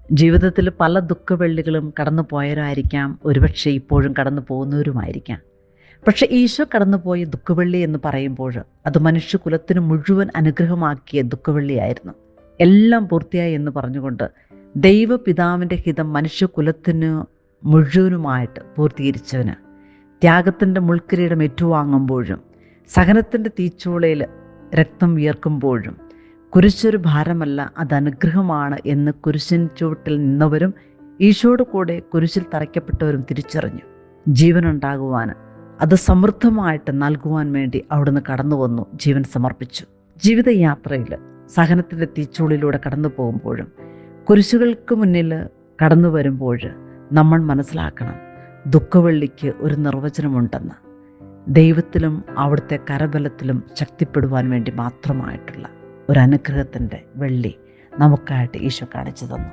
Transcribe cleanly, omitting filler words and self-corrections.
ജീവിതത്തിൽ പല ദുഃഖവെള്ളികളും കടന്നു പോയവരായിരിക്കാം, ഒരുപക്ഷെ ഇപ്പോഴും കടന്നു പോകുന്നവരുമായിരിക്കാം. പക്ഷെ ഈശോ കടന്നുപോയ ദുഃഖവെള്ളി എന്ന് പറയുമ്പോൾ അത് മനുഷ്യകുലത്തിന് മുഴുവൻ അനുഗ്രഹമാക്കിയ ദുഃഖവെള്ളിയായിരുന്നു. എല്ലാം പൂർത്തിയായി എന്ന് പറഞ്ഞുകൊണ്ട് ദൈവപിതാവിൻ്റെ ഹിതം മനുഷ്യകുലത്തിന് മുഴുവനുമായിട്ട് പൂർത്തീകരിച്ചവന്, ത്യാഗത്തിൻ്റെ മുൾക്കിരീടം ഏറ്റുവാങ്ങുമ്പോഴും സഹനത്തിൻ്റെ തീച്ചൂളയിൽ രക്തം വിയർക്കുമ്പോഴും കുരിശൊരു ഭാരമല്ല, അത് അനുഗ്രഹമാണ് എന്ന് കുരിശിൻ ചുവട്ടിൽ നിന്നവരും ഈശോയുടെ കൂടെ കുരിശിൽ തറയ്ക്കപ്പെട്ടവരും തിരിച്ചറിഞ്ഞു. ജീവനുണ്ടാകുവാൻ, അത് സമൃദ്ധമായിട്ട് നൽകുവാൻ വേണ്ടി അവിടുന്ന് കടന്നു വന്നു, ജീവൻ സമർപ്പിച്ചു. ജീവിതയാത്രയിൽ സഹനത്തിൻ്റെ തീച്ചൂളിലൂടെ കടന്നു പോകുമ്പോഴും കുരിശുകൾക്ക് മുന്നിൽ കടന്നു വരുമ്പോൾ നമ്മൾ മനസ്സിലാക്കണം, ദുഃഖവെള്ളിക്ക് ഒരു നിർവചനമുണ്ടെന്ന്. ദൈവത്തിലും അവിടുത്തെ കരബലത്തിലും ശക്തിപ്പെടുവാൻ വേണ്ടി മാത്രമായിട്ടുള്ള ഒരു അനുഗ്രഹത്തിൻ്റെ വെള്ളി നമുക്കായിട്ട് ഈശോ കാണിച്ചു തന്നു.